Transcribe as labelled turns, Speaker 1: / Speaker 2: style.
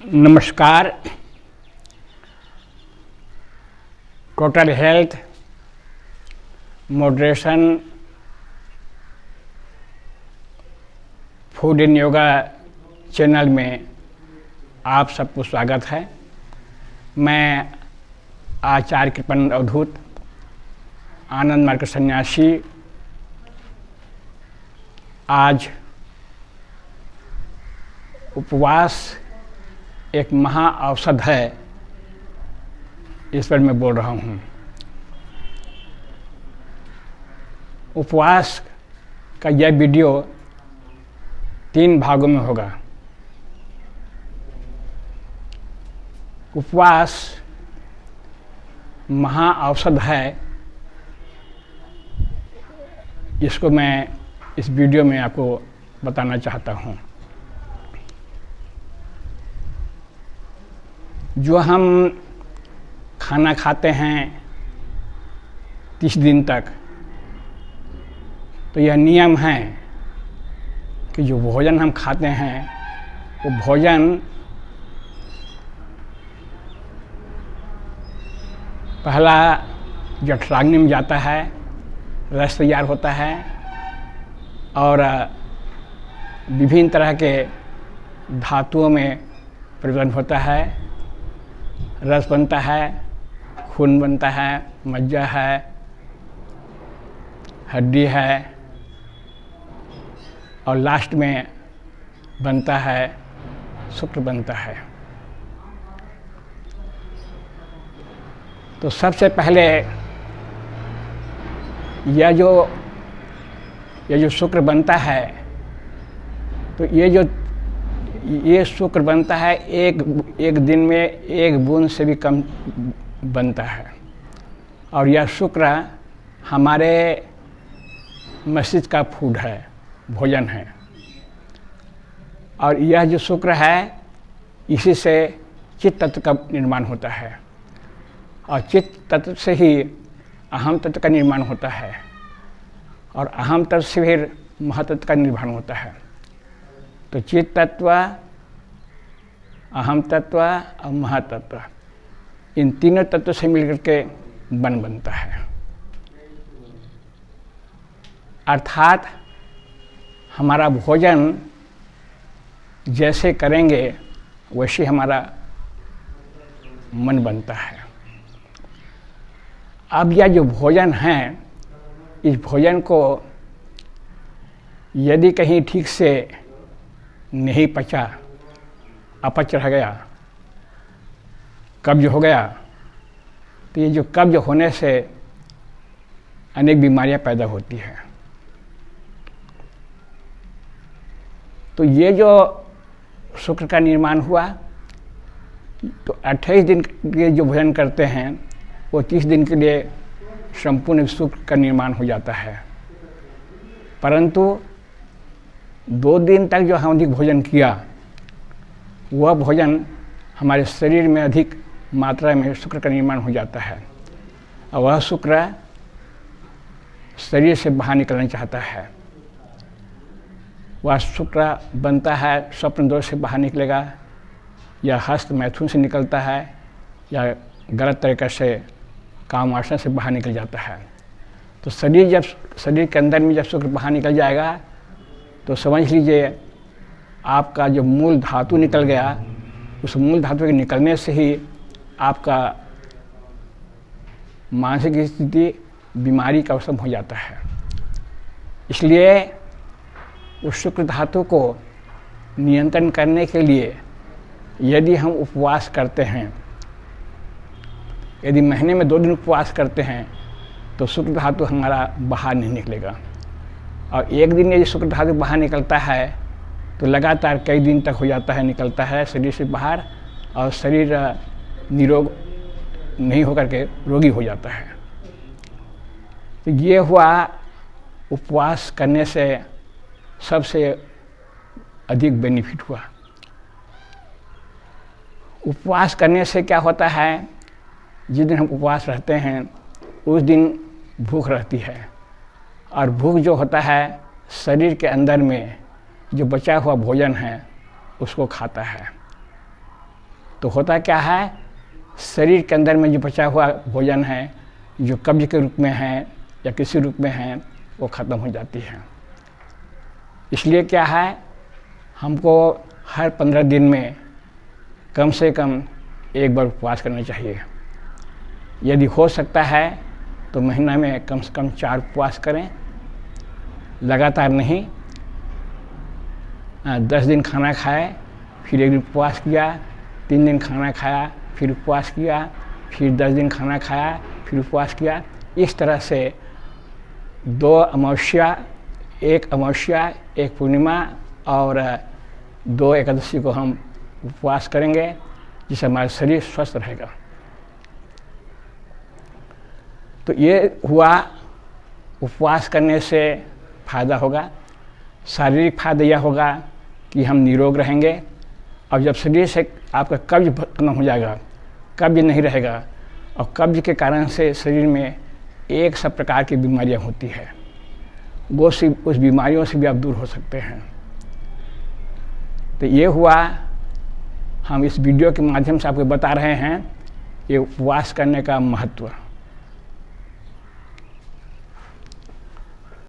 Speaker 1: नमस्कार। Total health moderation food and yoga channel में आप सबको स्वागत है। मैं आचार्य कृपानंद अवधूत आनंद मार्ग सन्यासी आज उपवास एक महा औषध है, इस पर मैं बोल रहा हूँ। उपवास का यह वीडियो 3 भागों में होगा। उपवास महा औषध है, इसको मैं इस वीडियो में आपको बताना चाहता हूँ। जो हम खाना खाते हैं 30 दिन तक, तो यह नियम है कि जो भोजन हम खाते हैं वो भोजन पहला जठराग्नि में जाता है, रस तैयार होता है और विभिन्न तरह के धातुओं में परिवर्तन होता है। रस बनता है, खून बनता है, मज्जा है, हड्डी है और लास्ट में बनता है शुक्र बनता है। तो सबसे पहले यह जो शुक्र बनता है, तो ये शुक्र बनता है एक दिन में 1 बूंद से भी कम बनता है। और यह शुक्र हमारे मस्तिष्क का फूड है, भोजन है। और यह जो शुक्र है, इसी से चित्त तत्व का निर्माण होता है और चित्त तत्व से ही अहम तत्व का निर्माण होता है और अहम तत्व से फिर महातत्व का निर्माण होता है। तो चित्त तत्व, अहम तत्व और महातत्व, इन तीनों तत्व से मिलकर के बनता है। अर्थात हमारा भोजन जैसे करेंगे वैसे हमारा मन बनता है। अब यह जो भोजन है, इस भोजन को यदि कहीं ठीक से नहीं पचा, अपच रह गया, कब्ज हो गया, तो ये जो कब्ज होने से अनेक बीमारियां पैदा होती हैं। तो ये जो शुक्र का निर्माण हुआ, तो 28 दिन के जो भोजन करते हैं वो 30 दिन के लिए संपूर्ण शुक्र का निर्माण हो जाता है। परंतु 2 दिन तक जो हम अधिक भोजन किया, वह भोजन हमारे शरीर में अधिक मात्रा में शुक्र का निर्माण हो जाता है और वह शुक्र शरीर से बाहर निकलना चाहता है। वह शुक्र बनता है, स्वप्न दोष से बाहर निकलेगा या हस्त मैथुन से निकलता है या गलत तरीक़े से काम वासना से बाहर निकल जाता है। तो शरीर के अंदर में जब शुक्र बाहर निकल जाएगा, तो समझ लीजिए आपका जो मूल धातु निकल गया, उस मूल धातु के निकलने से ही आपका मानसिक स्थिति बीमारी का अवसर हो जाता है। इसलिए उस शुक्र धातु को नियंत्रण करने के लिए यदि हम उपवास करते हैं, यदि महीने में 2 दिन उपवास करते हैं, तो शुक्र धातु हमारा बाहर नहीं निकलेगा। और एक दिन यदि शुक्र धातु बाहर निकलता है तो लगातार कई दिन तक हो जाता है, निकलता है शरीर से बाहर और शरीर निरोग नहीं होकर के रोगी हो जाता है। तो ये हुआ उपवास करने से सबसे अधिक बेनिफिट हुआ। उपवास करने से क्या होता है, जिस दिन हम उपवास रहते हैं उस दिन भूख रहती है और भूख जो होता है शरीर के अंदर में जो बचा हुआ भोजन है उसको खाता है। तो होता क्या है, शरीर के अंदर में जो बचा हुआ भोजन है, जो कब्ज के रूप में है या किसी रूप में है, वो ख़त्म हो जाती है। इसलिए क्या है, हमको हर 15 दिन में कम से कम एक बार उपवास करना चाहिए। यदि हो सकता है तो महीना में कम से कम 4 उपवास करें, लगातार नहीं। 10 दिन खाना खाए, फिर 1 दिन उपवास किया, 3 दिन खाना खाया, फिर उपवास किया, फिर 10 दिन खाना खाया, फिर उपवास किया। इस तरह से 2 अमावस्या, 1 अमावस्या, 1 पूर्णिमा और 2 एकादशी को हम उपवास करेंगे, जिससे हमारा शरीर स्वस्थ रहेगा। तो ये हुआ उपवास करने से फ़ायदा होगा। शारीरिक फायदा यह होगा कि हम निरोग रहेंगे, और जब शरीर से आपका कब्ज खत्म हो जाएगा, कब्ज नहीं रहेगा, और कब्ज के कारण से शरीर में एक सब प्रकार की बीमारियां होती है, वो उस बीमारियों से भी आप दूर हो सकते हैं। तो ये हुआ, हम इस वीडियो के माध्यम से आपको बता रहे हैं ये उपवास करने का महत्व।